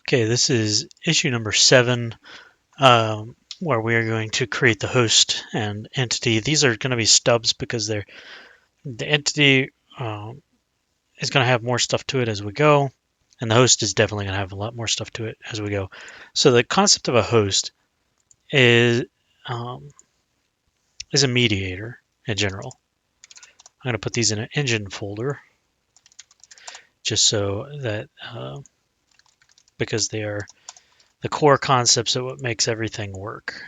Okay, this is issue number 7, where we are going to create the host and entity. These are going to be stubs because the entity is going to have more stuff to it as we go, and the host is definitely going to have a lot more stuff to it as we go. So the concept of a host is um, is a mediator in general. I'm going to put these in an engine folder just so that because they are the core concepts of what makes everything work.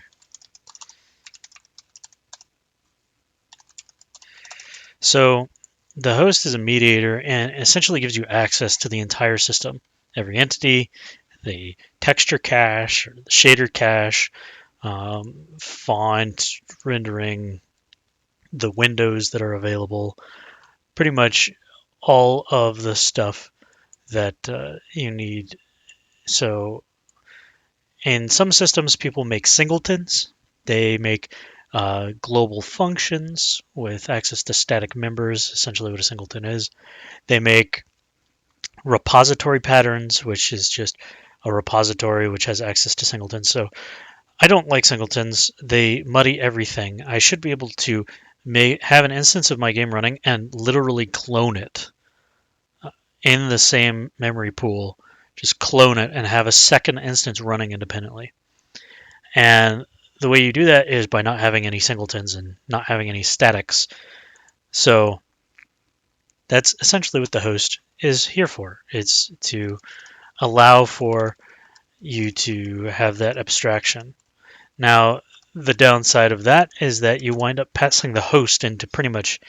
So the host is a mediator and essentially gives you access to the entire system, every entity, the texture cache, or the shader cache, font, rendering, the windows that are available, pretty much all of the stuff that you need. So in some systems, people make singletons. They make global functions with access to static members, essentially what a singleton is. They make repository patterns, which is just a repository which has access to singletons. So I don't like singletons. They muddy everything. I should be able to have an instance of my game running and literally clone it in the same memory pool. Just clone it and have a second instance running independently. And the way you do that is by not having any singletons and not having any statics. So that's essentially what the host is here for. It's to allow for you to have that abstraction. Now, the downside of that is that you wind up passing the host into pretty much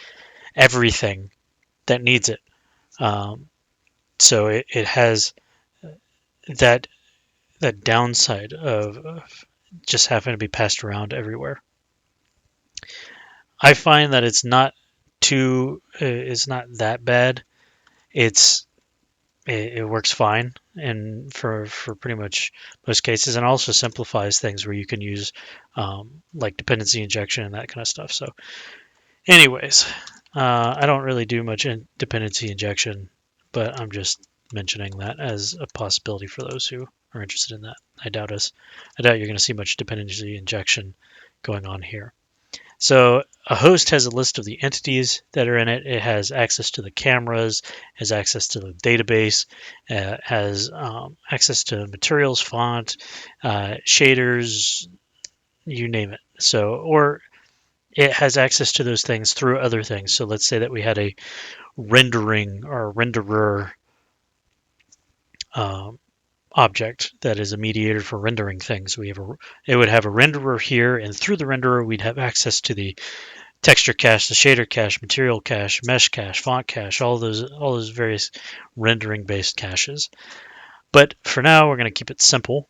everything that needs it. So it has that downside of just having to be passed around everywhere. I find that it's not that bad. It works fine and for pretty much most cases, and also simplifies things where you can use like dependency injection and that kind of stuff. So anyways, I don't really do much in dependency injection, but I'm just mentioning that as a possibility for those who are interested in that. I doubt you're going to see much dependency injection going on here. So a host has a list of the entities that are in it. It has access to the cameras, has access to the database, has access to materials, font, shaders, you name it. So, or it has access to those things through other things. So let's say that we had a rendering or renderer um, object that is a mediator for rendering things. It would have a renderer here, and through the renderer, we'd have access to the texture cache, the shader cache, material cache, mesh cache, font cache, all those various rendering based caches. But for now, we're going to keep it simple,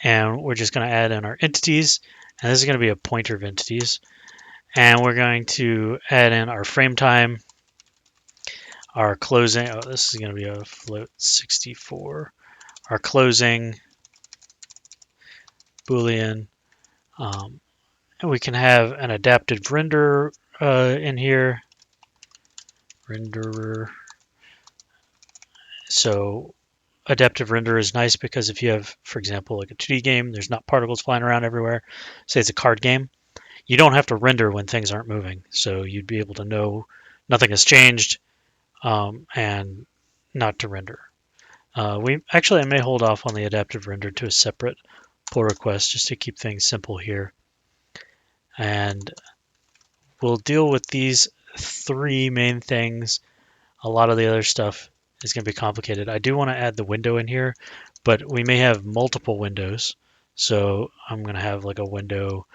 and we're just going to add in our entities, and this is going to be a pointer of entities, and we're going to add in our frame time, our closing. Oh, this is going to be a float 64. Our closing boolean. And we can have an adaptive render in here. Renderer. So adaptive render is nice because if you have, for example, like a 2D game, there's not particles flying around everywhere. Say it's a card game, you don't have to render when things aren't moving. So you'd be able to know nothing has changed and not to render. I may hold off on the adaptive render to a separate pull request just to keep things simple here. And we'll deal with these 3 main things. A lot of the other stuff is going to be complicated. I do want to add the window in here, but we may have multiple windows. So I'm going to have like a window,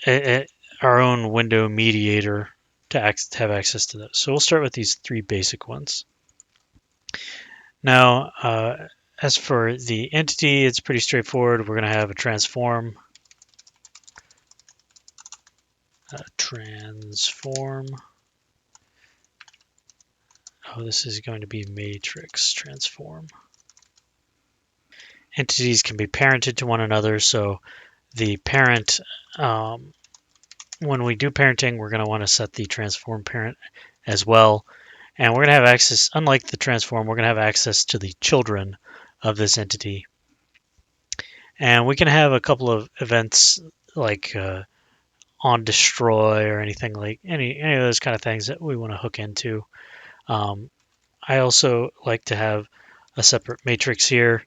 our own window mediator to have access to those. So we'll start with these 3 basic ones. Now, as for the entity, it's pretty straightforward. We're going to have a transform. Oh, this is going to be matrix transform. Entities can be parented to one another, so the parent, when we do parenting, we're going to want to set the transform parent as well. And we're going to have access, unlike the transform, we're going to have access to the children of this entity. And we can have a couple of events like on destroy or anything like any of those kind of things that we want to hook into. I also like to have a separate matrix here.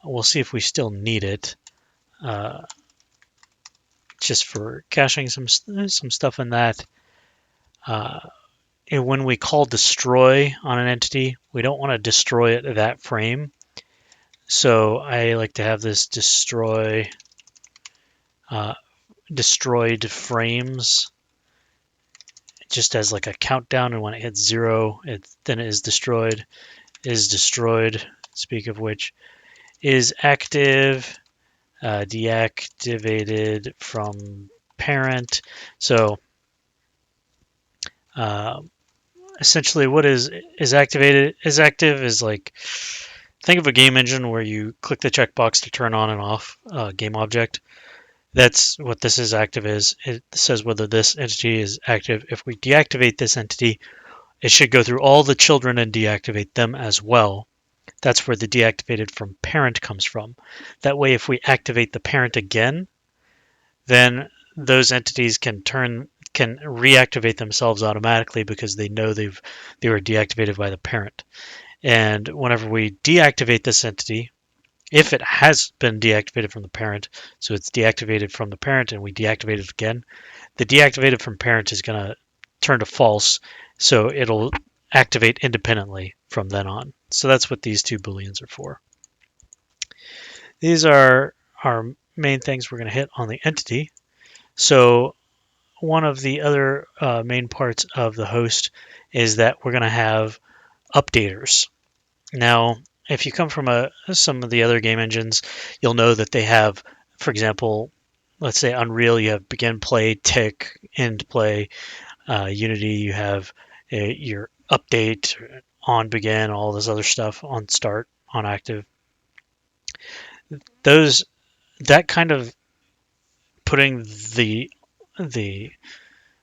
We'll see if we still need it, just for caching some stuff in that. And when we call destroy on an entity, we don't want to destroy it that frame. So I like to have this destroy destroyed frames just as like a countdown, and when it hits 0, then it is destroyed. Is destroyed. Speak of which, is active, deactivated from parent. So essentially, what is activated is active is like, think of a game engine where you click the checkbox to turn on and off a game object. That's what this is active is. It says whether this entity is active. If we deactivate this entity, it should go through all the children and deactivate them as well. That's where the deactivated from parent comes from. That way, if we activate the parent again, then those entities can reactivate themselves automatically because they know they were deactivated by the parent. And whenever we deactivate this entity, if it has been deactivated from the parent, so it's deactivated from the parent and we deactivate it again, the deactivated from parent is going to turn to false, so it'll activate independently from then on. So that's what these two booleans are for. These are our main things we're going to hit on the entity. So one of the other main parts of the host is that we're going to have updaters. Now, if you come from some of the other game engines, you'll know that they have, for example, let's say Unreal, you have begin play, tick, end play. Unity, you have your update, on begin, all this other stuff, on start, on active. That kind of putting the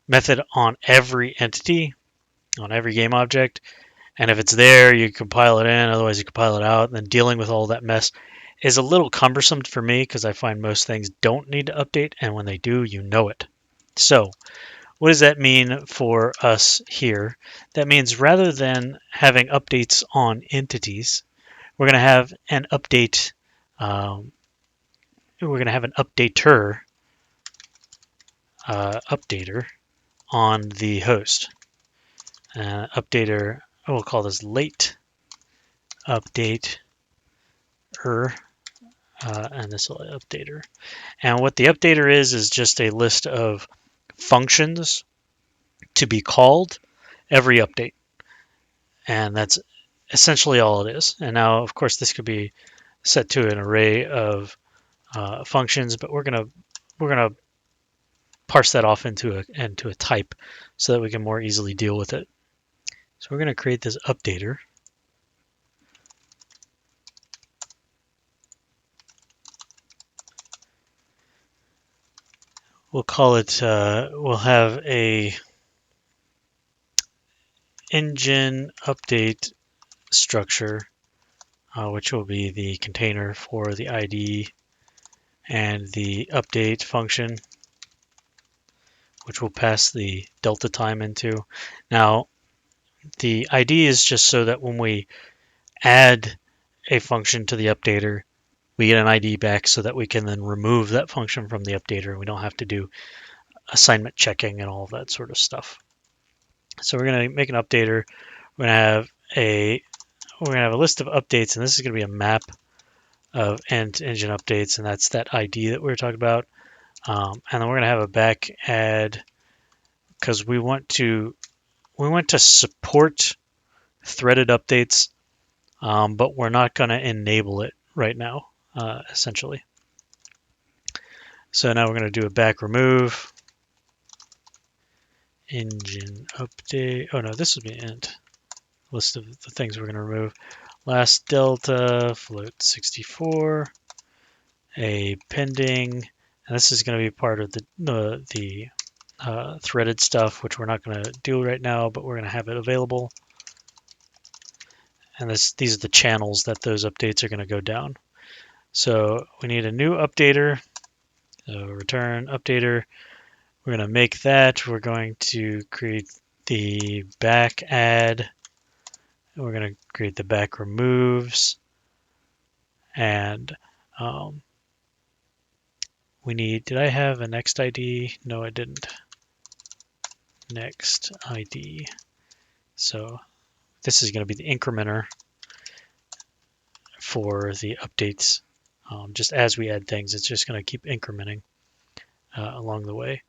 method on every entity, on every game object, and if it's there, you compile it in, otherwise you compile it out, and then dealing with all that mess is a little cumbersome for me because I find most things don't need to update, and when they do, you know it. So what does that mean for us here? That means rather than having updates on entities, we're going to have an update. We're going to have an updater on the host. Updater, we'll call this late updater, and this will updater. And what the updater is just a list of functions to be called every update. And that's essentially all it is. And now, of course, this could be set to an array of functions, but we're gonna parse that off into a type so that we can more easily deal with it. So we're gonna create this updater. We'll call it. We'll have a engine update structure, which will be the container for the ID and the update function, which we'll pass the delta time into. Now, the ID is just so that when we add a function to the updater, we get an ID back so that we can then remove that function from the updater and we don't have to do assignment checking and all of that sort of stuff. So we're going to make an updater. We're going to have a list of updates, and this is going to be a map of engine updates, and that's that ID that we were talking about. And then we're going to have a back add because we want to support threaded updates, but we're not going to enable it right now, essentially. So now we're going to do a back remove engine update. Oh no, this would be int. List of the things we're going to remove. Last delta float 64, a pending, and this is going to be part of the threaded stuff, which we're not going to do right now, but we're going to have it available. and these are the channels that those updates are going to go down. So we need a new updater. So return updater. We're going to make that. We're going to create the back add. We're going to create the back removes. And we need, did I have a next ID? No, I didn't. Next ID. So this is going to be the incrementer for the updates. Just as we add things, it's just going to keep incrementing along the way.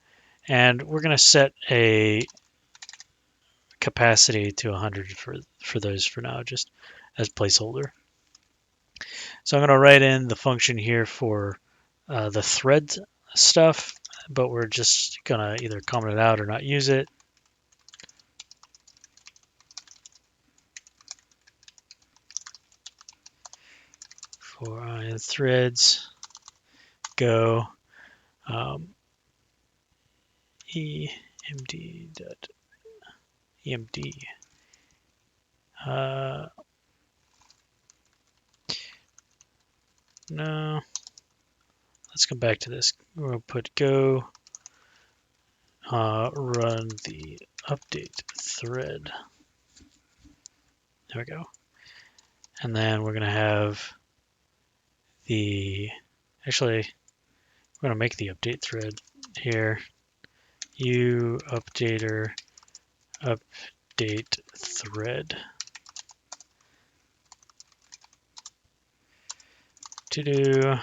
And we're going to set a capacity to 100 for those for now, just as placeholder. So I'm going to write in the function here for the thread stuff, but we're just going to either comment it out or not use it. For threads, go emd. No, let's come back to this. We'll put go run the update thread. There we go. And then we're going to have actually, we're going to make the update thread here. Updater update thread. To do,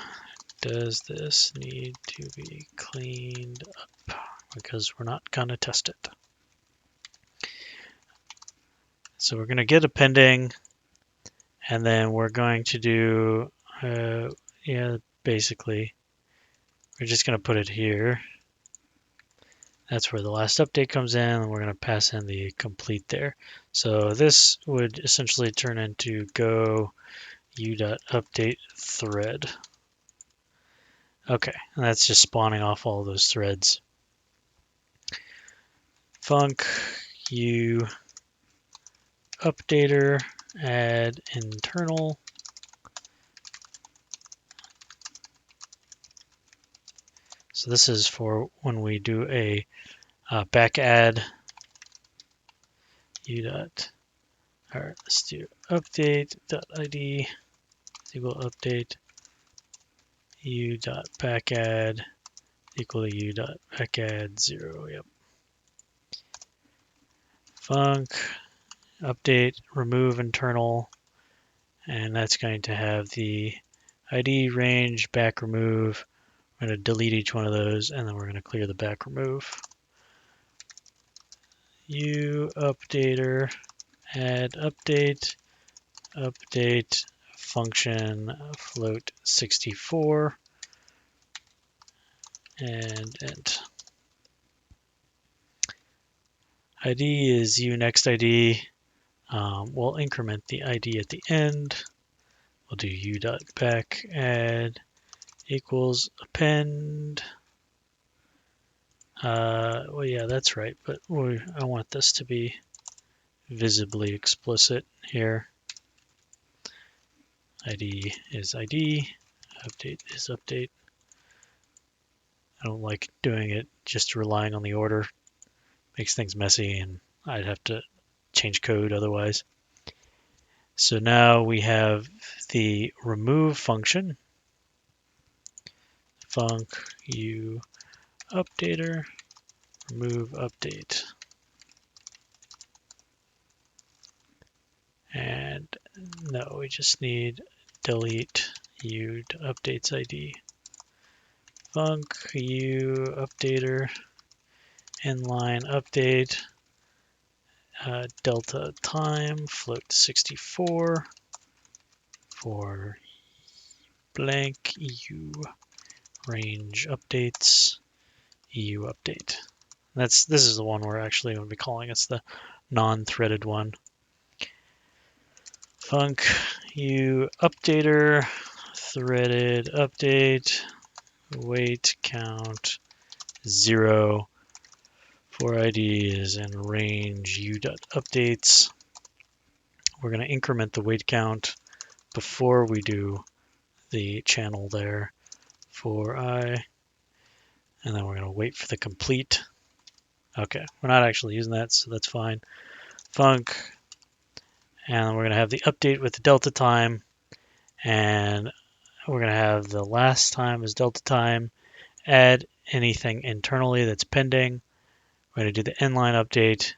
does this need to be cleaned up? Because we're not going to test it. So we're going to get a pending, and then we're going to do, basically, we're just going to put it here. That's where the last update comes in, and we're going to pass in the complete there. So this would essentially turn into go u.update thread. Okay, and that's just spawning off all those threads. Func u updater add internal. So this is for when we do a back add. All right, let's do update.id equal update u.backadd equal to u.backadd 0. Yep. Func update remove internal, and that's going to have the ID range back remove. We're going to delete each one of those, and then we're going to clear the back remove. Updater add update function float 64 and int. ID is next ID. We'll increment the ID at the end. We'll do u.backadd equals append. Well, yeah, that's right, but I want this to be visibly explicit here. ID is ID, update is update. I don't like doing it just relying on the order. Makes things messy, and I'd have to change code otherwise. So now we have the remove function. Func u updater remove update. And no, we just need delete u to updates ID. Func u updater inline update delta time float 64 for blank EU range updates EU update. This is the one we're actually going to be calling. It's the non-threaded one. Func u updater threaded update wait count 0 for IDs and range u.updates. we're going to increment the wait count before we do the channel there for I, and then we're going to wait for the complete. Okay, we're not actually using that, so that's fine. Func, and we're going to have the update with the delta time, and we're going to have the last time as delta time, add anything internally that's pending. We're going to do the inline update.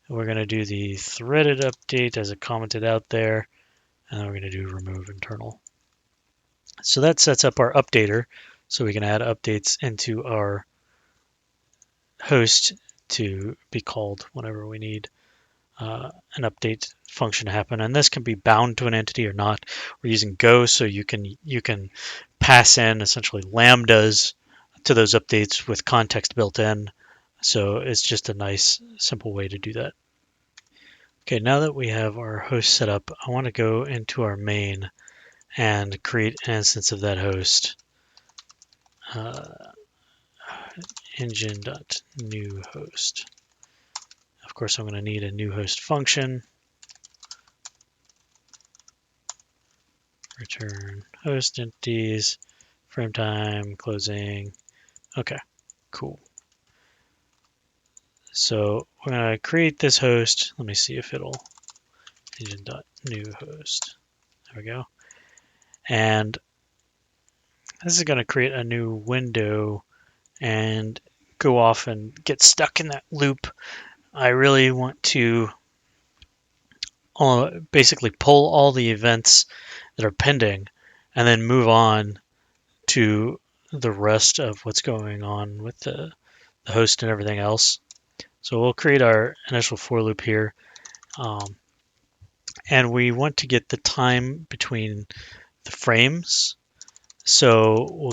We're going to do the threaded update as it commented out there, and then we're going to do remove internal. So that sets up our updater, so we can add updates into our host to be called whenever we need an update function to happen. And this can be bound to an entity or not. We're using Go, so you can pass in essentially lambdas to those updates with context built in. So it's just a nice, simple way to do that. Okay, now that we have our host set up, I want to go into our main and create an instance of that host. Engine.new host. Of course, I'm going to need a new host function. Return host entities, frame time, closing. Okay, cool. So we're going to create this host. Let me see if it'll engine.new host. There we go. And this is going to create a new window and go off and get stuck in that loop. I really want to basically pull all the events that are pending and then move on to the rest of what's going on with the host and everything else. So we'll create our initial for loop here. And we want to get the time between the frames. So we'll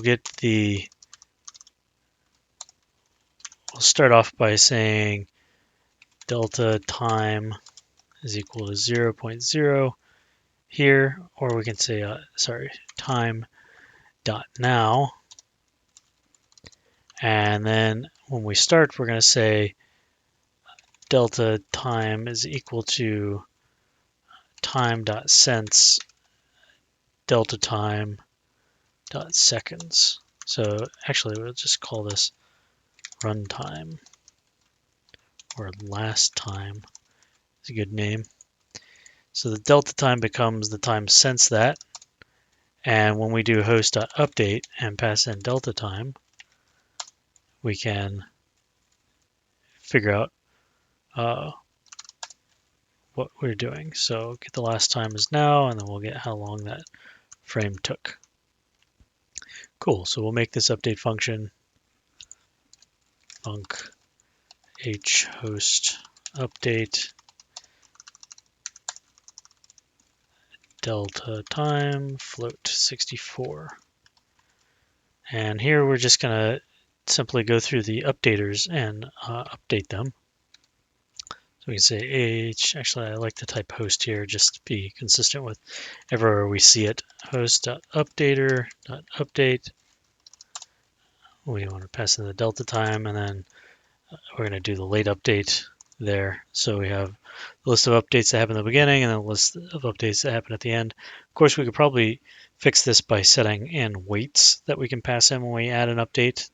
start off by saying delta time is equal to 0.0 here, or we can say, time dot now. And then when we start, we're going to say delta time is equal to time dot sense delta time dot seconds. So actually, we'll just call this runtime, or last time. It's a good name. So the delta time becomes the time since that. And when we do host.update and pass in delta time, we can figure out what we're doing. So get the last time is now, and then we'll get how long that frame took. Cool, so we'll make this update function func h host update delta time float 64. And here we're just going to simply go through the updaters and update them. So we can say h, actually I like to type host here just to be consistent with everywhere we see it. Host.updater.update. We want to pass in the delta time, and then we're going to do the late update there. So we have a list of updates that happen at the beginning and then a list of updates that happen at the end. Of course, we could probably fix this by setting in waits that we can pass in when we add an update,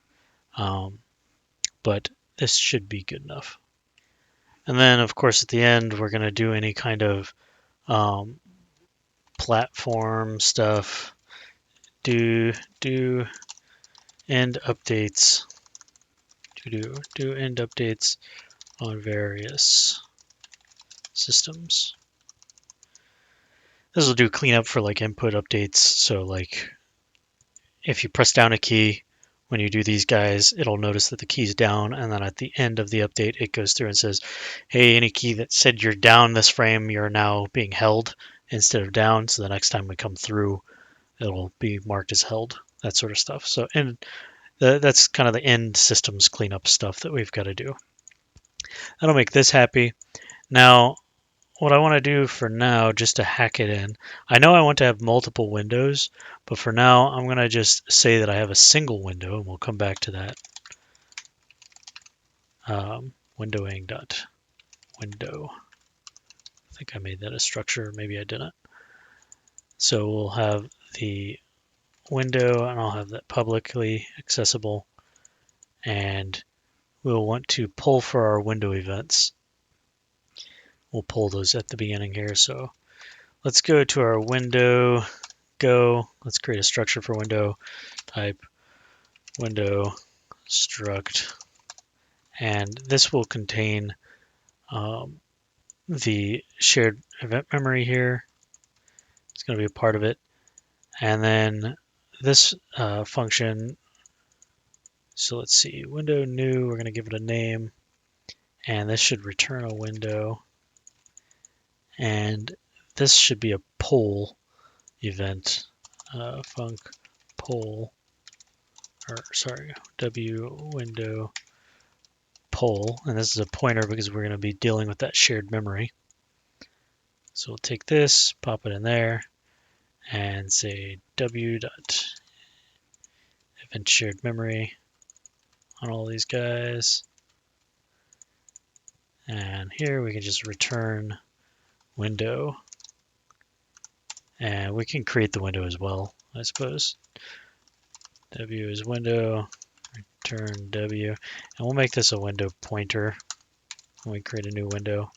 but this should be good enough. And then, of course, at the end, we're going to do any kind of platform stuff. Do end updates. Do end updates on various systems. This will do cleanup for like input updates. So like if you press down a key when you do these guys, it'll notice that the key's down, and then at the end of the update, it goes through and says, hey, any key that said you're down this frame, you're now being held instead of down. So the next time we come through, it'll be marked as held, that sort of stuff. So and that's kind of the end systems cleanup stuff that we've got to do. That'll make this happy. Now, what I want to do for now, just to hack it in, I know I want to have multiple windows, but for now, I'm going to just say that I have a single window, and we'll come back to that. Windowing.window think I made that a structure, maybe I didn't. So we'll have the window, and I'll have that publicly accessible, and we'll want to pull for our window events. We'll pull those at the beginning here. So let's go to our window, let's create a structure for window, type window struct, and this will contain the shared event memory here. It's going to be a part of it. And then this function, so let's see, window new, we're going to give it a name, and this should return a window. And this should be a poll event, func poll, or sorry, w window poll, and this is a pointer because we're going to be dealing with that shared memory. So we'll take this, pop it in there, and say w dot event shared memory on all these guys. And here we can just return window, and we can create the window as well, I suppose. W is window, return W, and we'll make this a window pointer when we create a new window,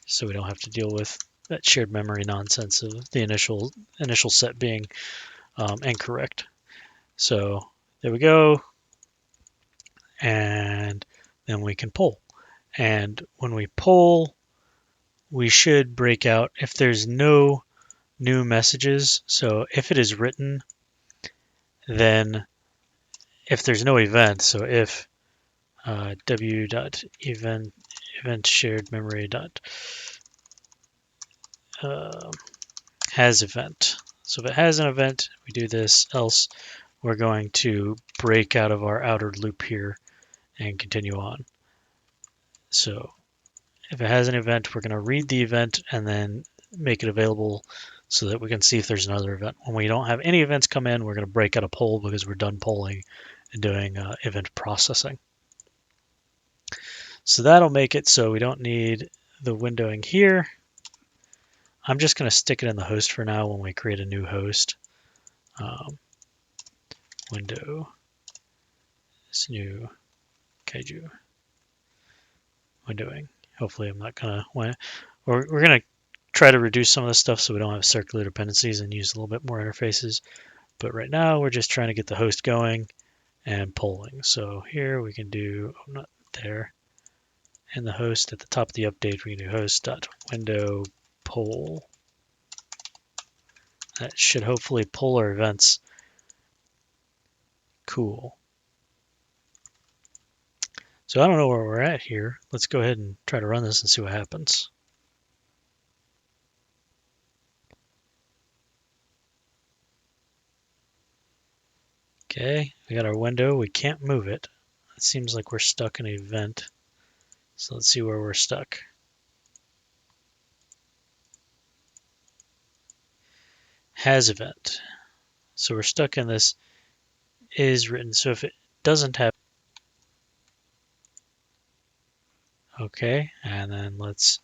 so we don't have to deal with that shared memory nonsense of the initial set being incorrect. So there we go, and then we can pull. And when we pull, we should break out if there's no new messages. So if it is written, then if there's no event, so if w.event shared memory dot has event. So if it has an event, we do this, else we're going to break out of our outer loop here and continue on. So if it has an event, we're going to read the event and then make it available so that we can see if there's another event. When we don't have any events come in, we're going to break out a poll because we're done polling and doing event processing. So that'll make it so we don't need the windowing here. I'm just going to stick it in the host for now when we create a new host. Window, this new Kaiju windowing. Hopefully I'm not going to, we're going to try to reduce some of this stuff so we don't have circular dependencies and use a little bit more interfaces. But right now we're just trying to get the host going and polling. So here we can do, oh, not there, in the host at the top of the update, we can do host.window poll. That should hopefully pull our events. Cool. So I don't know where we're at here. Let's go ahead and try to run this and see what happens. Okay, we got our window. We can't move it. It seems like we're stuck in an event. So let's see where we're stuck. Has event. So we're stuck in this is written. So if it doesn't have, okay, and then let's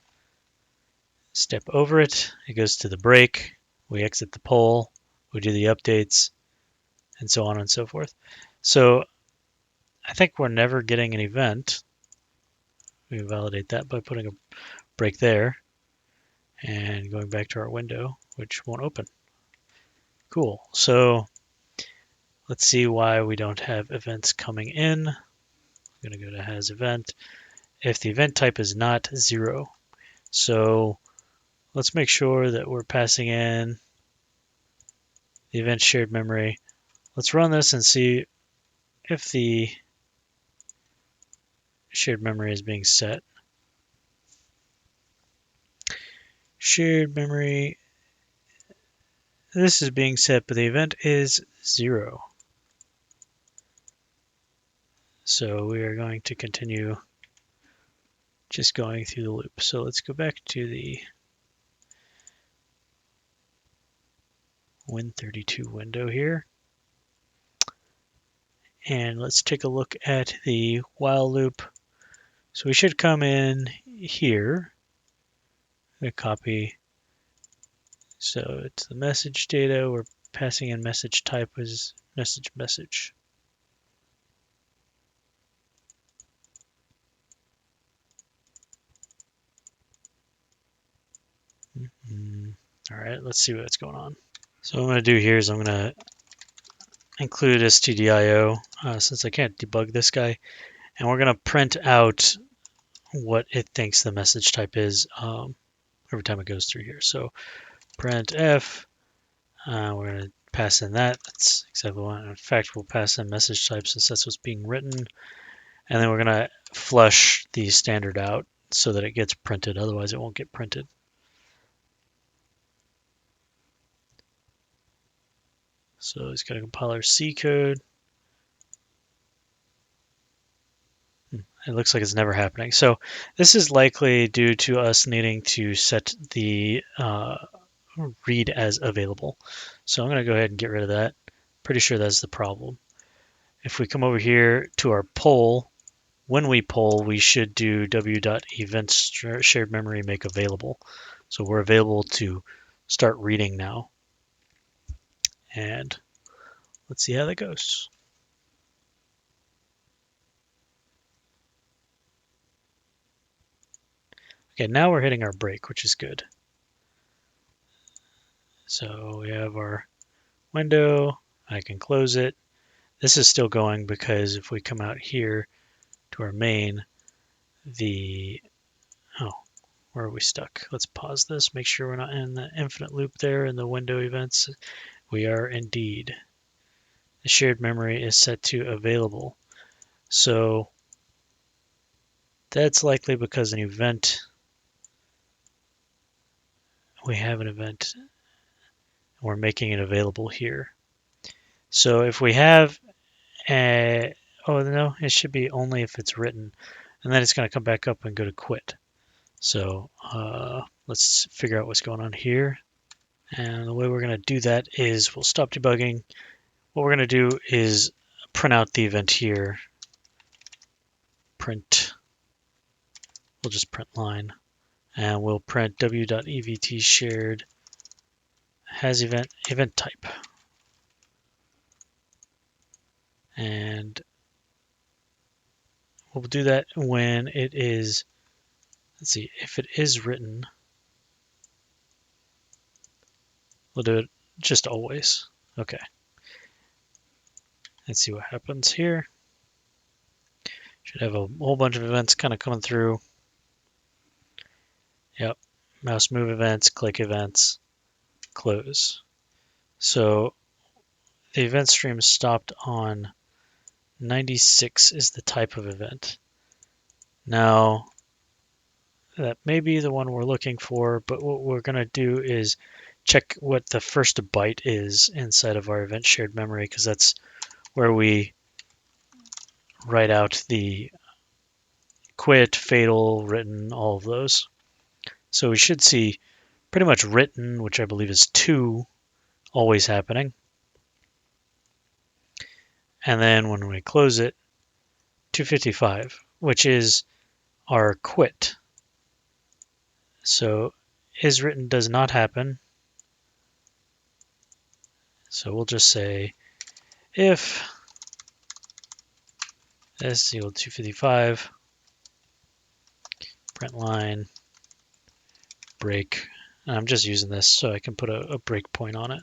step over it. It goes to the break. We exit the poll. We do the updates, and so on and so forth. So I think we're never getting an event. We validate that by putting a break there and going back to our window, which won't open. Cool. So let's see why we don't have events coming in. I'm going to go to has event. If the event type is not 0, so let's make sure that we're passing in the event shared memory. Let's run this and see if the shared memory is being set. Shared memory, this is being set, but the event is 0. So we are going to continue just going through the loop. So let's go back to the Win32 window here. And let's take a look at the while loop. So we should come in here going to copy. So it's the message data. We're passing in message type as message. All right, let's see what's going on. So what I'm going to do here is I'm going to include stdio since I can't debug this guy, and we're going to print out what it thinks the message type is every time it goes through here. So printf, we're going to pass in that. That's exactly what. In fact, we'll pass in message type since that's what's being written, and then we're going to flush the standard out so that it gets printed. Otherwise, it won't get printed. So it's got a compiler C code. It looks like it's never happening. So this is likely due to us needing to set the read as available. So I'm going to go ahead and get rid of that. Pretty sure that's the problem. If we come over here to our poll, when we poll, we should do w.event shared memory make available. So we're available to start reading now. And let's see how that goes. Okay, now we're hitting our break, which is good. So we have our window. I can close it. This is still going because if we come out here to our main, where are we stuck? Let's pause this, make sure we're not in the infinite loop there in the window events. We are indeed. The shared memory is set to available. So that's likely because an event, we have an event, and we're making it available here. So if we have a, oh no, it should be only if it's written, and then it's going to come back up and go to quit. So let's figure out what's going on here. And the way we're going to do that is we'll stop debugging. What we're going to do is print out the event here. Print. We'll just print line. And we'll print w.evt shared has event type. And we'll do that when it is, let's see, if it is written, we'll do it just always. Okay. Let's see what happens here. Should have a whole bunch of events kind of coming through. Yep. Mouse move events, click events, close. So the event stream stopped on 96 is the type of event. Now, that may be the one we're looking for, but what we're going to do is check what the first byte is inside of our event shared memory, because that's where we write out the quit, fatal, written, all of those. So we should see pretty much written, which I believe is 2, always happening. And then when we close it, 255, which is our quit. So is written does not happen. So we'll just say if s equal 255, print line, break. And I'm just using this so I can put a break point on it.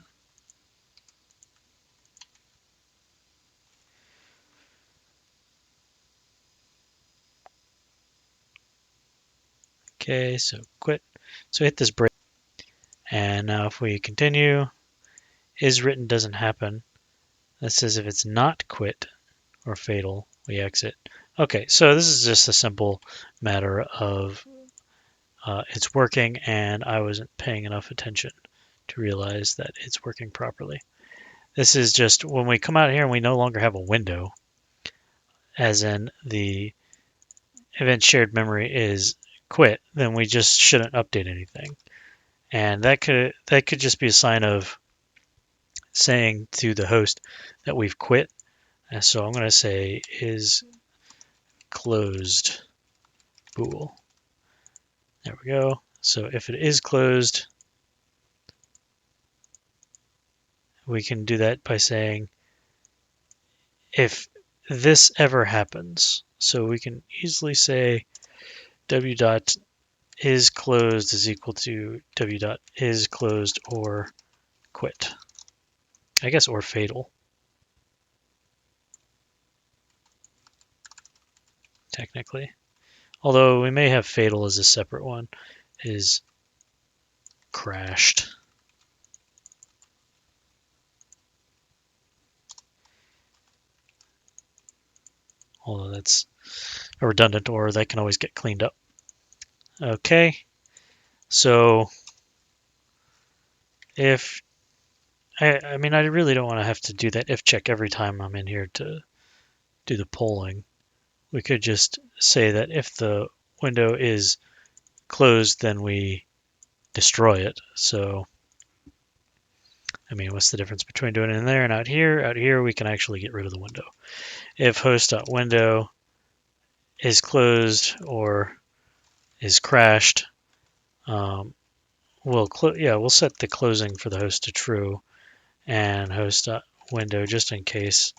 Okay, so quit. So hit this break. And now if we continue, is written doesn't happen. That says if it's not quit or fatal, we exit. Okay, so this is just a simple matter of it's working, and I wasn't paying enough attention to realize that it's working properly. This is just when we come out here and we no longer have a window, as in the event shared memory is quit, then we just shouldn't update anything. And that could just be a sign of saying to the host that we've quit. And so I'm going to say is closed bool. There we go. So if it is closed, we can do that by saying if this ever happens. So we can easily say w dot is closed is equal to w dot is closed or quit. I guess or fatal, technically. Although we may have fatal as a separate one, is crashed. Although that's a redundant or that can always get cleaned up. Okay, so if I mean, I really don't want to have to do that if check every time I'm in here to do the polling. We could just say that if the window is closed, then we destroy it. So, I mean, what's the difference between doing it in there and out here? Out here, we can actually get rid of the window. If host.window is closed or is crashed, we'll set the closing for the host to true, and host.window, just in case,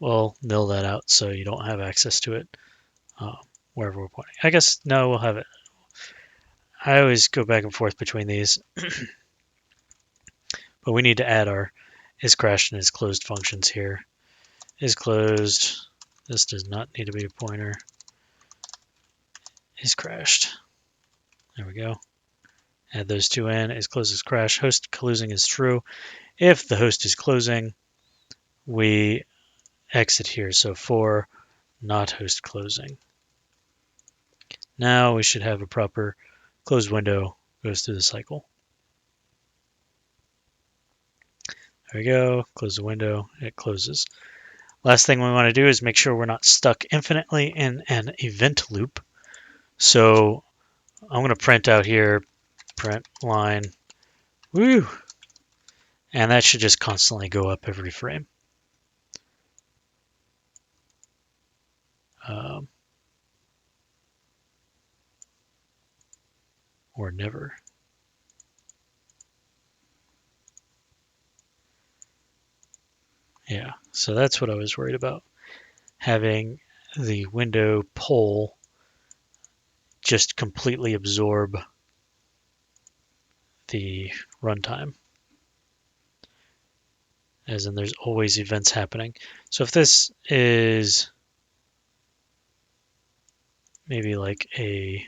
we'll nil that out so you don't have access to it wherever we're pointing. I guess no, we'll have it. I always go back and forth between these, but we need to add our is crashed and is closed functions here. Is closed. This does not need to be a pointer. Is crashed. There we go. Add those two in. Is closed is crashed. Host closing is true. If the host is closing, we exit here. So for not host closing. Now we should have a proper closed window goes through the cycle. There we go. Close the window. It closes. Last thing we want to do is make sure we're not stuck infinitely in an event loop. So I'm going to print out here, print line, woo, and that should just constantly go up every frame. Or never. Yeah, so that's what I was worried about. Having the window poll just completely absorb the runtime. As in there's always events happening. So if this is maybe like a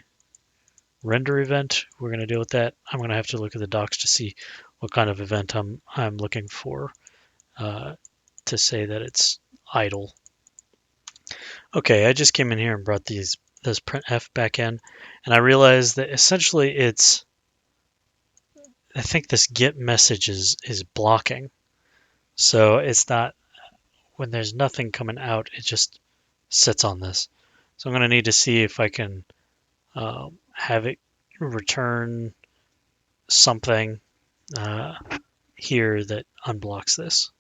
render event, we're going to deal with that. I'm going to have to look at the docs to see what kind of event I'm looking for to say that it's idle. Okay, I just came in here and brought this printf back in, and I realized that essentially I think this get message is blocking. So it's not, when there's nothing coming out, it just sits on this. So I'm going to need to see if I can have it return something here that unblocks this.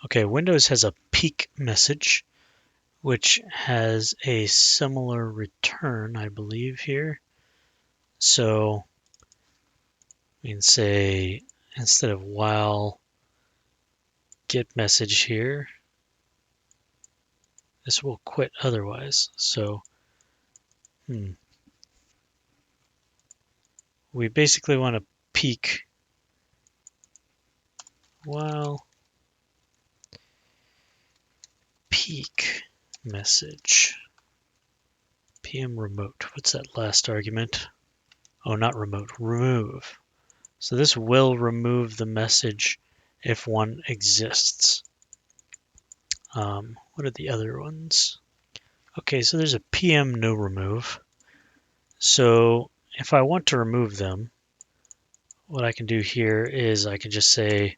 Okay, Windows has a peak message, which has a similar return, I believe, here. So we can say, instead of while get message here, this will quit otherwise. So we basically want to peak while peak message PM remote. What's that last argument? Oh, not remote, remove. So this will remove the message if one exists. What are the other ones? Okay, so there's a PM no remove. So if I want to remove them, what I can do here is I can just say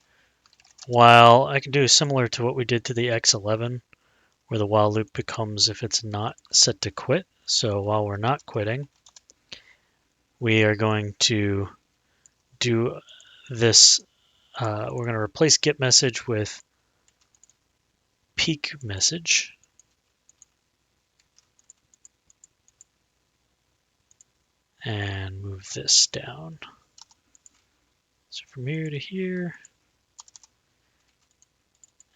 while. I can do similar to what we did to the X11, where the while loop becomes if it's not set to quit. So while we're not quitting, we are going to do this. We're going to replace get message with peak message. and move this down. So from here to here,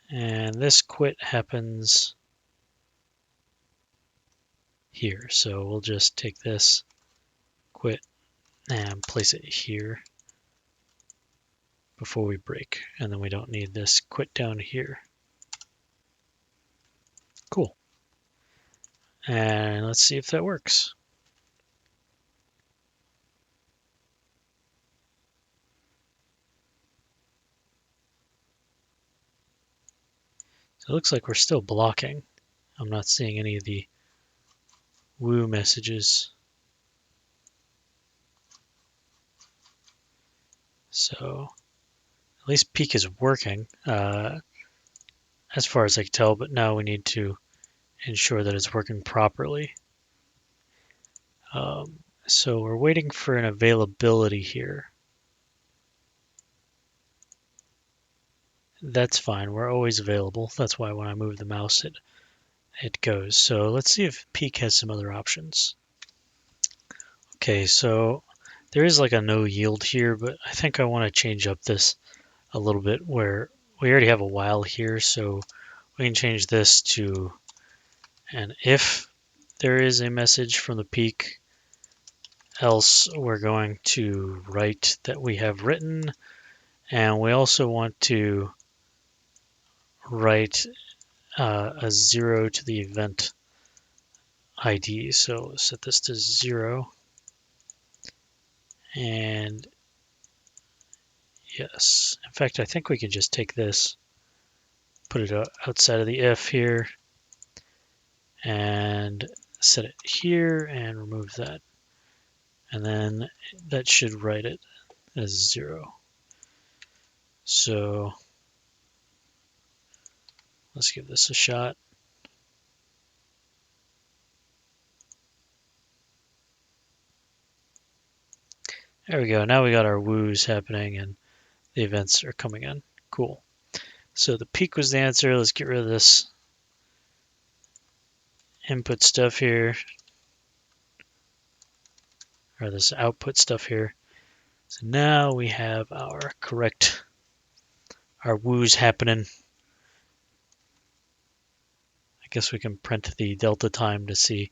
and this quit happens here. So we'll just take this quit and place it here before we break. And then we don't need this quit down here. Cool. And let's see if that works. So it looks like we're still blocking. I'm not seeing any of the woo messages. So at least peak is working as far as I can tell, but now we need to ensure that it's working properly. So we're waiting for an availability here. That's fine. We're always available. That's why when I move the mouse, it goes. So let's see if peak has some other options. Okay, so there is like a no yield here, but I think I want to change up this a little bit where we already have a while here, so we can change this to an if there is a message from the peak, else we're going to write that we have written, and we also want to write a 0 to the event ID. So set this to 0, and yes, in fact I think we can just take this, put it outside of the if here, and set it here and remove that. And then that should write it as 0. So let's give this a shot. There we go. Now we got our woos happening and the events are coming in. Cool. So the peak was the answer. Let's get rid of this input stuff here, or this output stuff here. So now we have our woos happening. I guess we can print the delta time to see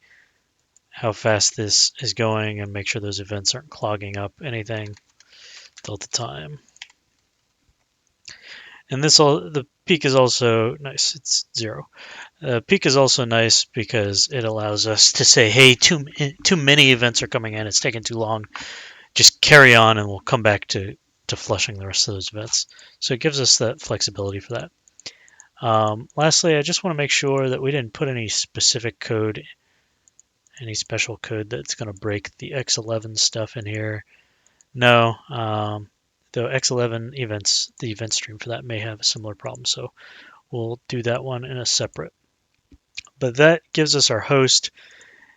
how fast this is going and make sure those events aren't clogging up anything. Delta time. And the peak is also nice. It's 0. Peak is also nice because it allows us to say, hey, too many events are coming in. It's taking too long. Just carry on and we'll come back to flushing the rest of those events. So it gives us that flexibility for that. Lastly, I just want to make sure that we didn't put any specific code, any special code that's going to break the X11 stuff in here. No, the X11 events, the event stream for that may have a similar problem. So we'll do that one in a separate. But that gives us our host.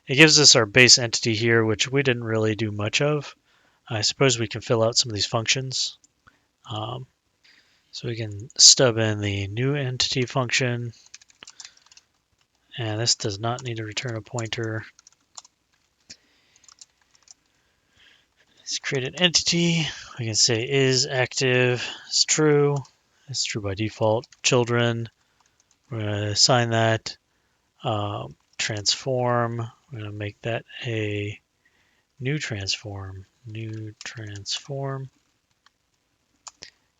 It gives us our base entity here, which we didn't really do much of. I suppose we can fill out some of these functions. So we can stub in the new entity function. And this does not need to return a pointer. Let's create an entity. We can say is active. It's true. It's true by default. Children. We're going to assign that. Transform. We're going to make that a new transform. New transform.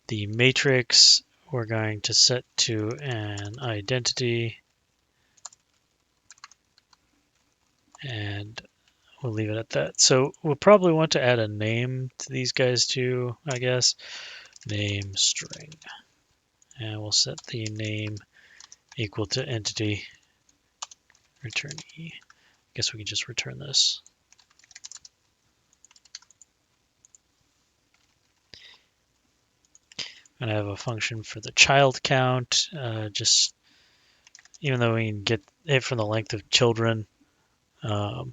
The matrix we're going to set to an identity. And we'll leave it at that. So we'll probably want to add a name to these guys too, I guess. Name string. And we'll set the name equal to entity. Return E. I guess we can just return this. I'm going to have a function for the child count. Just even though we can get it from the length of children, you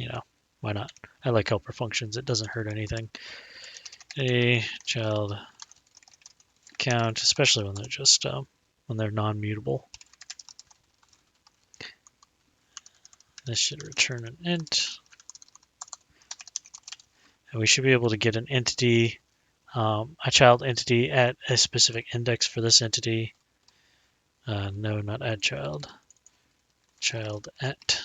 know, why not? I like helper functions. It doesn't hurt anything. A child count, especially when they're just when they're non-mutable. This should return an int. And we should be able to get an entity, a child entity at a specific index for this entity. No, not add child. Child at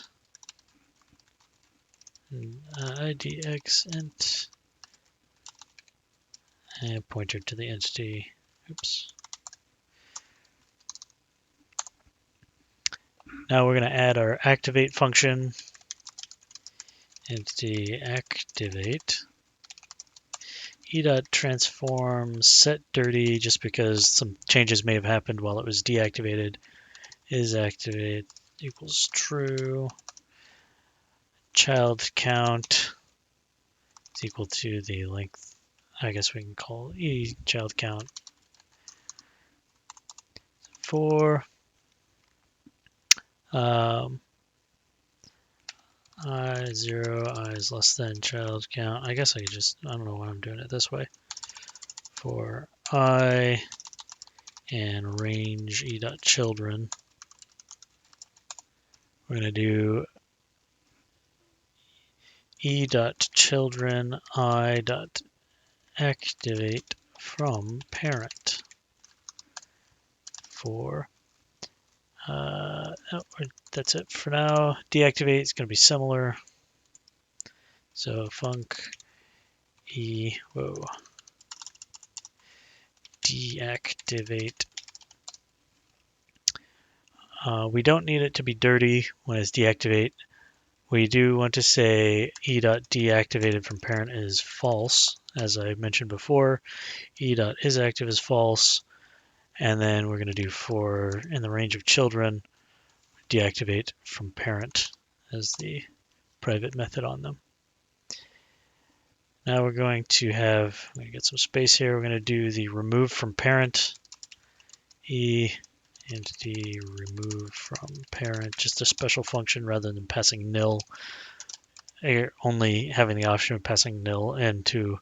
idx int and pointer to the entity. Oops. Now we're going to add our activate function. Entity activate. E.transform set dirty, just because some changes may have happened while it was deactivated, is activate equals true. Child count is equal to the length. I guess we can call e child count 4. I0, I is less than child count. I guess I don't know why I'm doing it this way. For I and range e.children, we're going to do e.children I.activate from parent for that's it for now. Deactivate is going to be similar. So func deactivate. We don't need it to be dirty when it's deactivate. We do want to say e.deactivated from parent is false, as I mentioned before. E.isActive is false. And then we're going to do for in the range of children, deactivate from parent as the private method on them. Now we're going to get some space here. We're going to do the remove from parent, entity remove from parent, just a special function rather than passing nil. Only having the option of passing nil into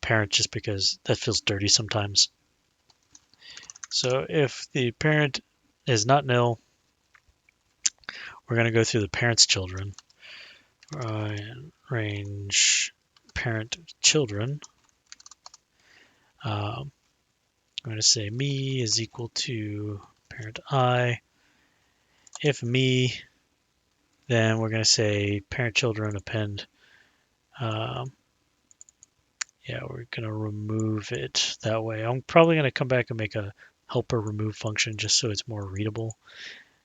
parent just because that feels dirty sometimes. So if the parent is not nil, we're going to go through the parent's children. Range parent children. I'm going to say me is equal to parent I. If me, then we're going to say parent children append. We're going to remove it that way. I'm probably going to come back and make a helper remove function just so it's more readable.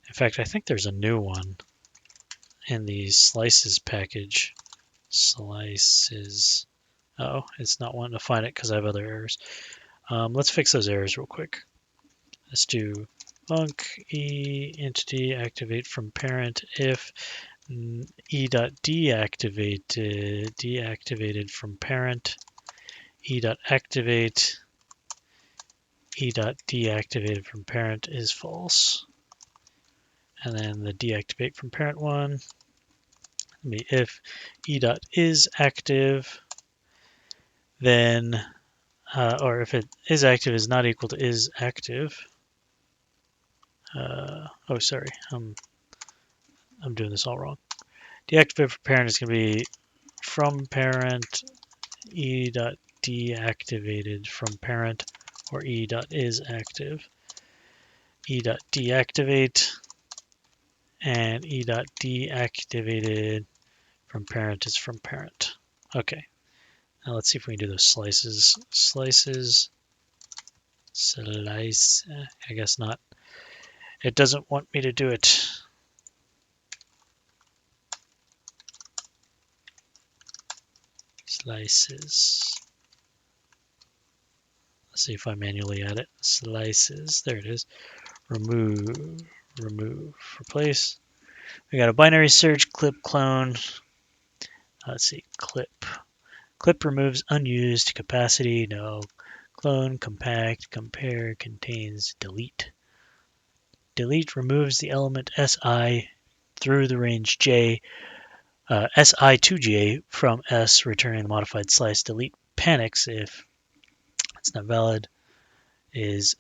In fact, I think there's a new one in the slices package. Slices. Oh, it's not wanting to find it because I have other errors. Let's fix those errors real quick. Let's do func e entity activate from parent if deactivated from parent e.activate e.deactivated from parent is false. And then the deactivate from parent one will be if e.isActive, then or if it is active is not equal to is active. Sorry, I'm doing this all wrong. Deactivate for parent is going to be from parent e.deactivated from parent or e.isActive. E.deactivate and e.deactivated from parent is from parent. Okay. Now let's see if we can do those slices. Slice. I guess not. It doesn't want me to do it. Slices. Let's see if I manually add it. Slices. There it is. Remove. Replace. We got a binary search, clip, clone. Let's see. Clip. Clip removes unused capacity. No. Clone, compact, compare, contains, delete. Delete removes the element si through the range j, si to j from s, returning the modified slice. Delete panics if it's not valid. Is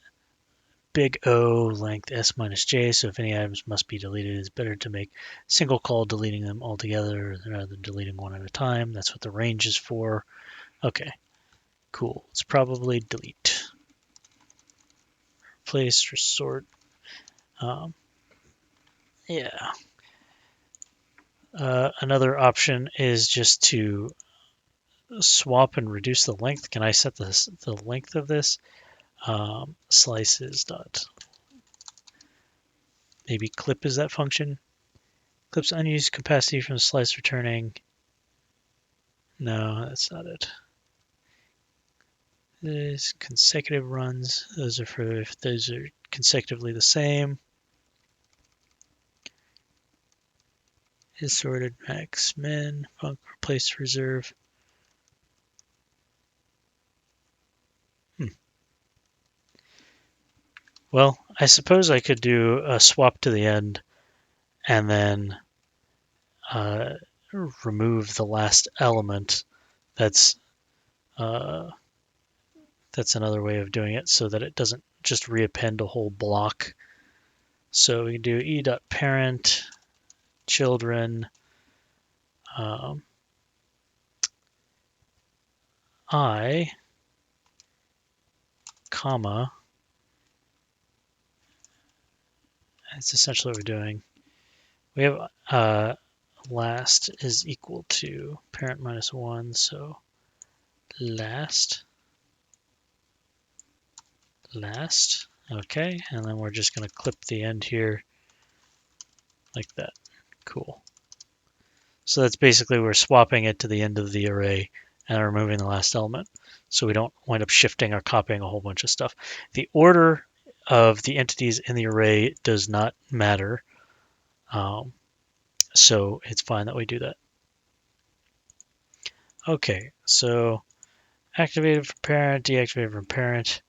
big O, length S minus J, so if any items must be deleted, it's better to make single call deleting them altogether rather than deleting one at a time. That's what the range is for. Okay, cool. It's probably delete. Replace, resort. Yeah. Another option is just to swap and reduce the length. Can I set the length of this? Slices dot. Maybe clip is that function. Clips unused capacity from the slice returning. No, that's not it. There's consecutive runs. Those are for if those are consecutively the same. Is sorted max min func replace reserve. Well, I suppose I could do a swap to the end and then remove the last element. That's another way of doing it so that it doesn't just reappend a whole block. So we can do e.parent children I, comma, that's essentially what we're doing. We have last is equal to parent minus 1, so last, okay, and then we're just going to clip the end here like that. Cool. So that's basically we're swapping it to the end of the array and removing the last element, so we don't wind up shifting or copying a whole bunch of stuff. The order of the entities in the array does not matter, so it's fine that we do that. Okay, so activated from parent, deactivated from parent.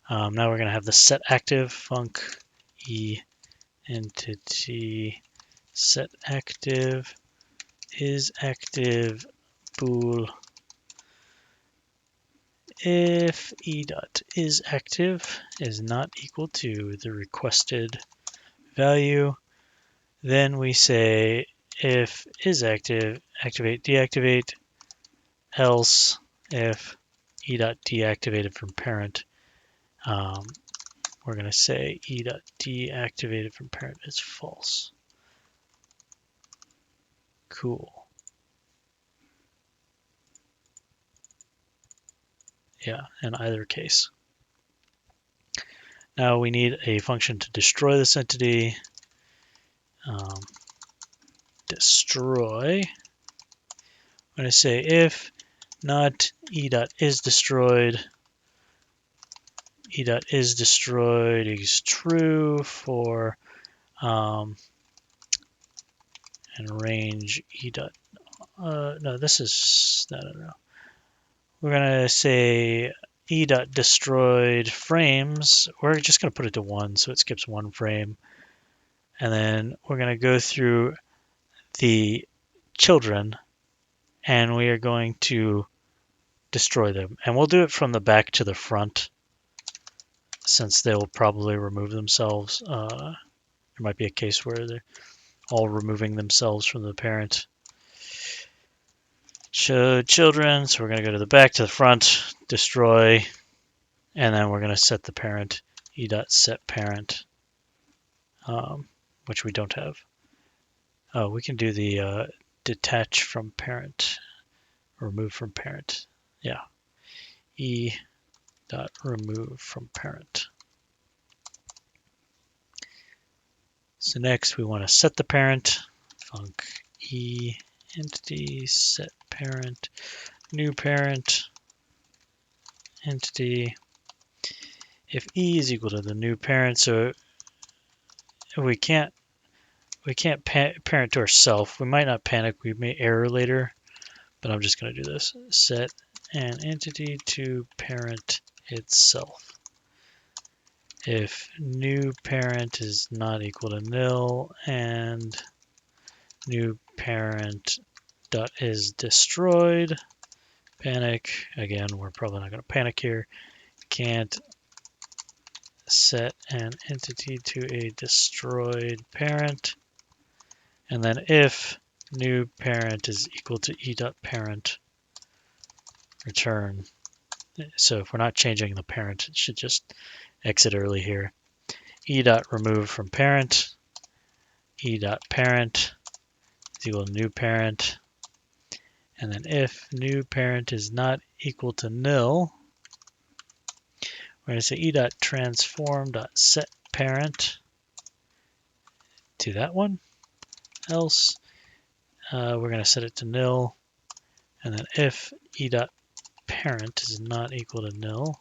Now we're going to have the set active func e entity set active is active bool if e dot is active is not equal to the requested value. Then we say if is active, activate, deactivate, else if e dot deactivated from parent, we're going to say e dot deactivated from parent is false. Cool. Yeah, in either case. Now we need a function to destroy this entity. Destroy. I'm going to say if not e dot is destroyed, e dot is destroyed is true for and range e dot. No, this is no. We're going to say e dot destroyed frames. We're just going to put it to 1 so it skips 1 frame. And then we're going to go through the children and we are going to destroy them. And we'll do it from the back to the front since they'll probably remove themselves. There might be a case where they're all removing themselves from the parent. Children, so we're going to go to the back to the front, destroy, and then we're going to set the parent, e.setParent, which we don't have. Oh, we can do the detach from parent, remove from parent. Yeah, e.remove from parent. So next we want to set the parent, func e entity set parent, new parent, entity. If e is equal to the new parent, so we can't parent to ourselves. We might not panic. We may error later, but I'm just going to do this. Set an entity to parent itself. If new parent is not equal to nil and new parent dot is destroyed, panic. Again, we're probably not going to panic here. Can't set an entity to a destroyed parent, and then if new parent is equal to e.parent, return. So if we're not changing the parent, it should just exit early here. E.remove from parent, e.parent is equal to new parent, and then if new parent is not equal to nil, we're going to say e.transform.set parent to that one. Else, we're going to set it to nil, and then if e.parent is not equal to nil,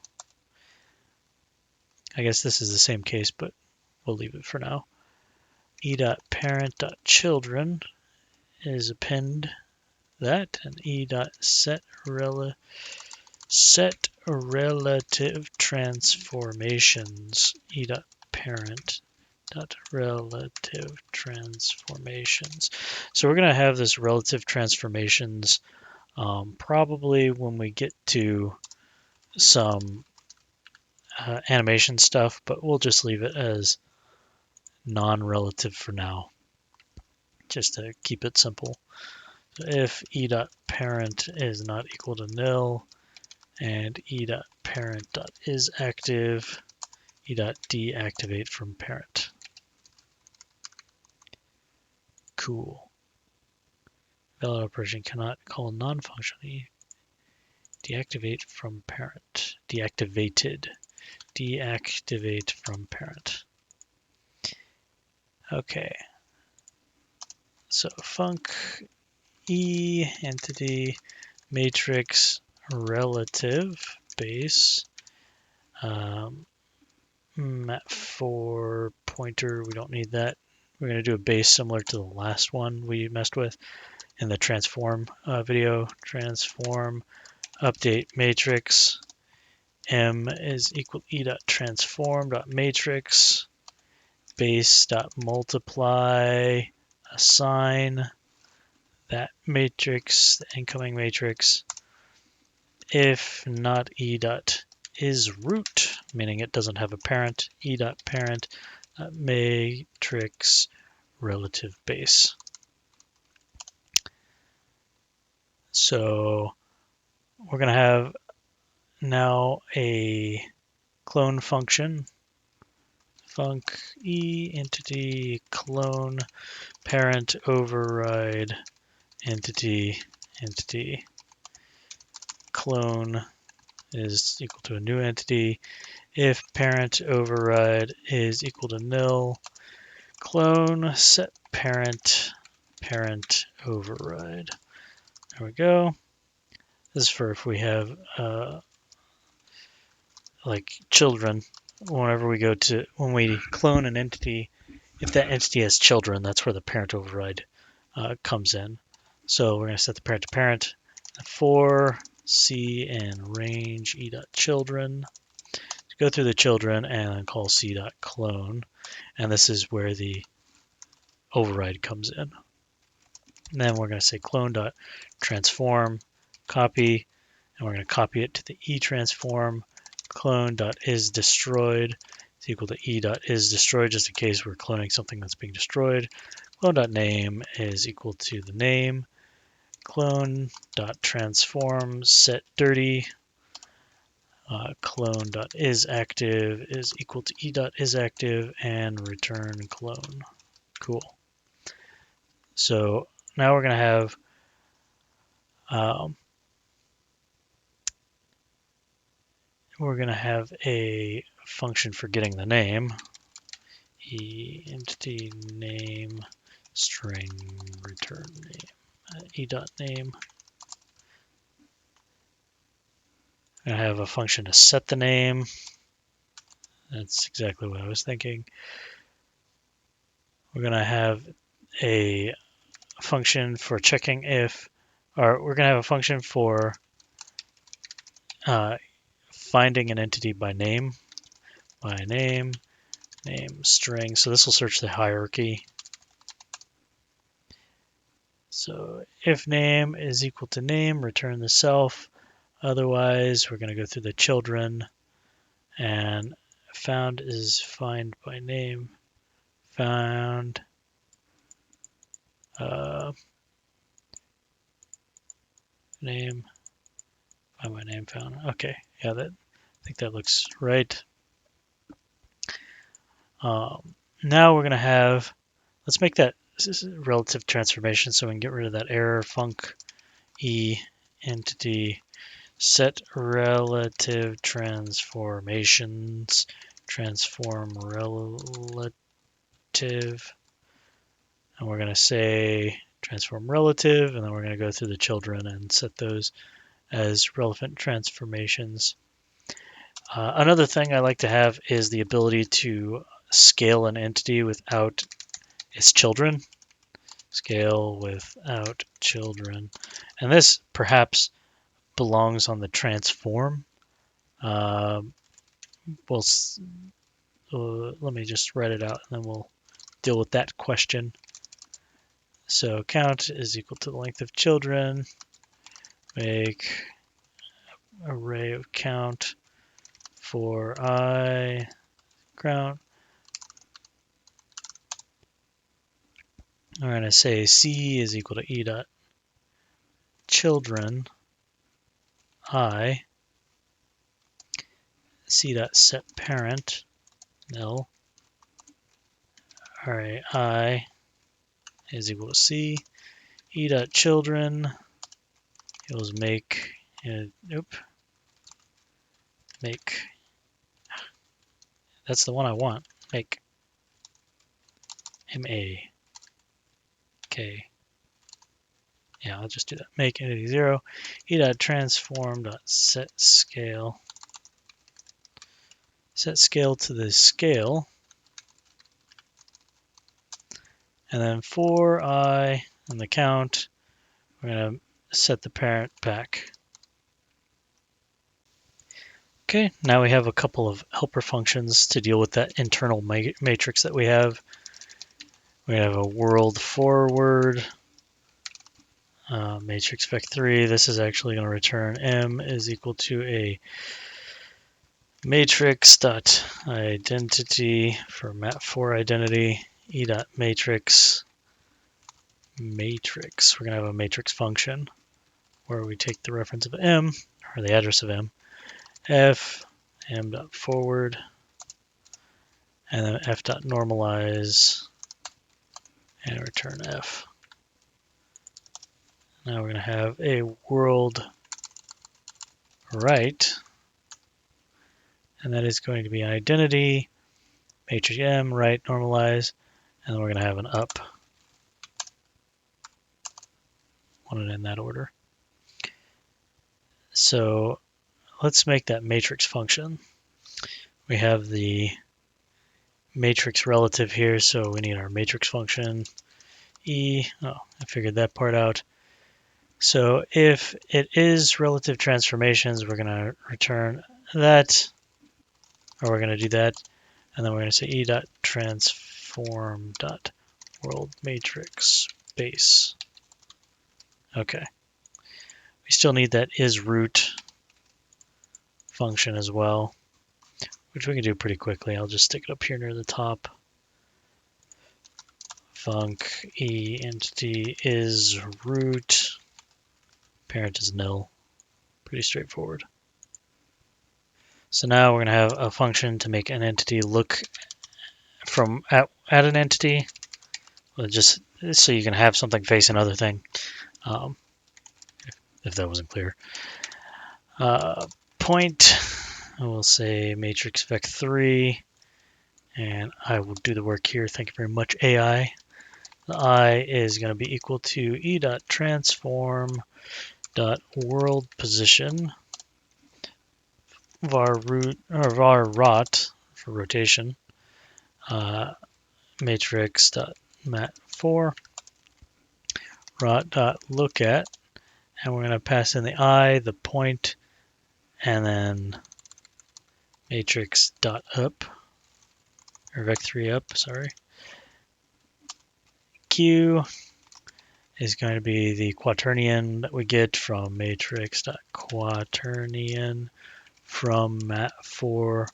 I guess this is the same case, but we'll leave it for now. e.parent.children is append that, and e.set relative transformations, e.parent relative transformations. So we're going to have this relative transformations probably when we get to some animation stuff, but we'll just leave it as non-relative for now, just to keep it simple. So if e.parent is not equal to nil and e.parent.isActive, e.deactivate from parent. Cool. Valid operation cannot call non-function. Deactivate from parent. Deactivated. Deactivate from parent. Okay. So func e entity matrix relative base. Mat4 pointer, we don't need that. We're going to do a base similar to the last one we messed with in the transform video. Transform update matrix. M is equal to e.transform.matrix base.multiply assign that matrix, the incoming matrix, if not e.is root, meaning it doesn't have a parent, e.parent matrix relative base. So we're going to have now a clone function, func e entity clone parent override entity clone is equal to a new entity. If parent override is equal to nil, clone set parent override. There we go. This is for if we have like children. When we clone an entity, if that entity has children, that's where the parent override comes in. So we're going to set the parent to parent for c and range e.children. Go through the children and call c.clone, and this is where the override comes in. And then we're going to say clone.transform copy, and we're going to copy it to the e-transform. Clone.isDestroyed is equal to e.isDestroyed, just in case we're cloning something that's being destroyed. Clone.name is equal to the name. Clone.transform set dirty. Clone.isActive is equal to e.isActive and return clone. Cool. So now we're going to have a function for getting the name. Entity name string return name. E.name. I have a function to set the name. That's exactly what I was thinking. We're going to have a function for checking if, or we're going to have a function for finding an entity by name, name string. So this will search the hierarchy. So if name is equal to name, return the self. Otherwise, we're going to go through the children and found is find by name. Found name. Find by name found. Okay, yeah, I think that looks right. Now we're gonna have. Let's make that relative transformation so we can get rid of that error. Func e entity set relative transformations. Transform relative. And we're going to say transform relative, and then we're going to go through the children and set those as relevant transformations. Another thing I like to have is the ability to scale an entity without its children. Scale without children. And this perhaps belongs on the transform. Let me just write it out, and then we'll deal with that question. So count is equal to the length of children. Make array of count for I count. I'm going to say C is equal to E dot children I C dot set parent nil. Array I is equal to C E dot children equals make make. That's the one I want. Make MAK. Yeah, I'll just do that. Make entity 0. E dot transform dot set scale. Set scale to the scale. And then for I and the count, we're going to set the parent back. Okay, now we have a couple of helper functions to deal with that internal matrix that we have. We have a world forward matrix vec3. This is actually going to return m is equal to a matrix dot identity for map4 identity e dot matrix. We're going to have a matrix function where we take the reference of m, or the address of m, f m dot forward, and then f dot normalize, and return f. Now we're going to have a world right, and that is going to be an identity, matrix m, right, normalize, and then we're going to have an up. Want it in that order. So let's make that matrix function. We have the matrix relative here, so we need our matrix function e. Oh, I figured that part out. So if it is relative transformations, we're going to return that, or we're going to do that, and then we're going to say e dot transform dot world matrix base. Okay. We still need that is root function as well, which we can do pretty quickly. I'll just stick it up here near the top. Func e entity is root. Parent is nil. Pretty straightforward. So now we're going to have a function to make an entity look from at an entity, just so you can have something face another thing, if that wasn't clear. Point, I will say matrix vec3, and I will do the work here. Thank you very much, AI. The I is going to be equal to e dot transform dot world position var root or var rot for rotation matrix dot mat4 rot dot look at, and we're going to pass in the I, the point, and then matrix dot up, or vec3 up, sorry. Q is going to be the quaternion that we get from matrix dot quaternion from mat4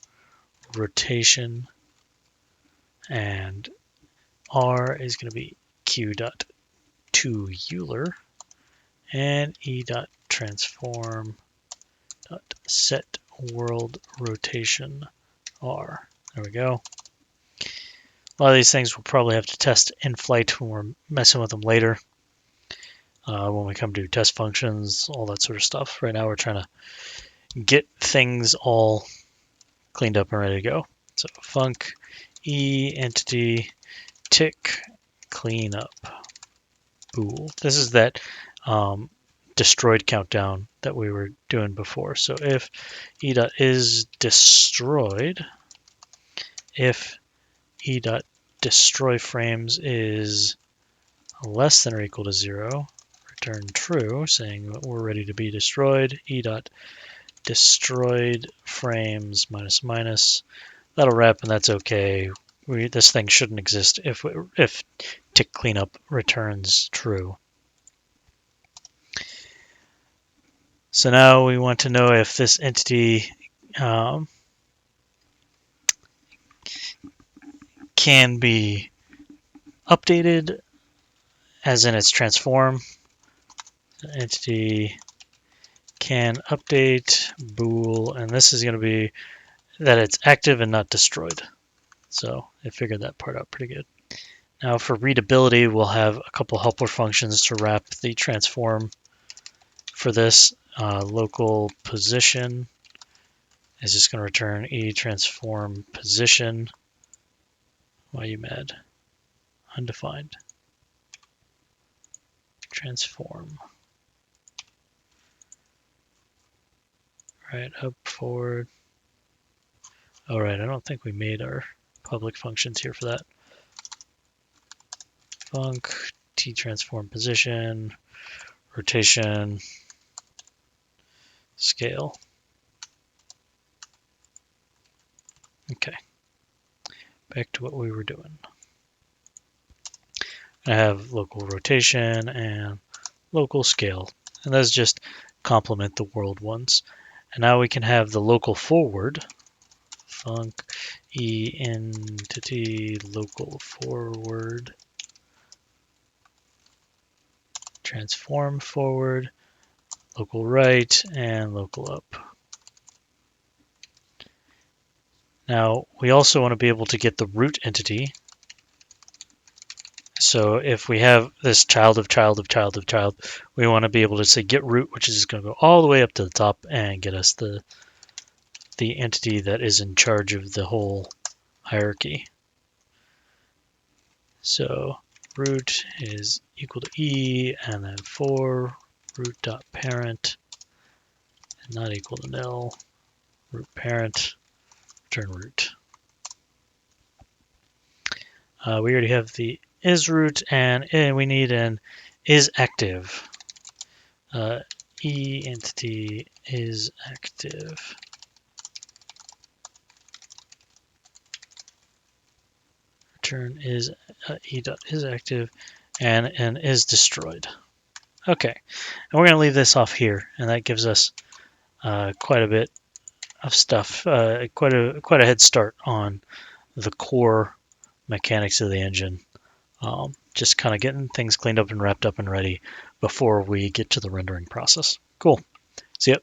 rotation, and R is going to be Q dot to Euler, and E dot transform dot set world rotation R. There we go. A lot of these things we'll probably have to test in flight when we're messing with them later. When we come to test functions, all that sort of stuff. Right now we're trying to get things all cleaned up and ready to go. So func e entity tick cleanup bool. This is that destroyed countdown that we were doing before. So if e dot is destroyed, if e dot destroy frames is less than or equal to 0, return true, saying that we're ready to be destroyed. E dot destroyed frames minus minus. That'll wrap, and that's okay. This thing shouldn't exist if tick cleanup returns true. So now we want to know if this entity can be updated, as in its transform. Entity can update bool, and this is going to be that it's active and not destroyed. So I figured that part out pretty good. Now for readability, we'll have a couple helper functions to wrap the transform for this. Local position is just going to return e transform position. Why are you mad? Undefined. Transform. Right, up, forward. All right, I don't think we made our public functions here for that. Func t transform position, rotation, scale. Okay, back to what we were doing. I have local rotation and local scale, and those just complement the world ones. And now we can have the local forward. Func e entity local forward, transform forward, local right, and local up. Now we also want to be able to get the root entity. So if we have this child of child of child of child, we want to be able to say get root, which is going to go all the way up to the top and get us the entity that is in charge of the whole hierarchy. So root is equal to e, and then for root dot parent, and not equal to nil, root parent, return root. We already have the is root, and we need an is active. E entity is active. Return is e dot is active, and is destroyed. Okay, and we're going to leave this off here, and that gives us quite a bit of stuff, quite a head start on the core mechanics of the engine. Just kind of getting things cleaned up and wrapped up and ready before we get to the rendering process. Cool. See ya.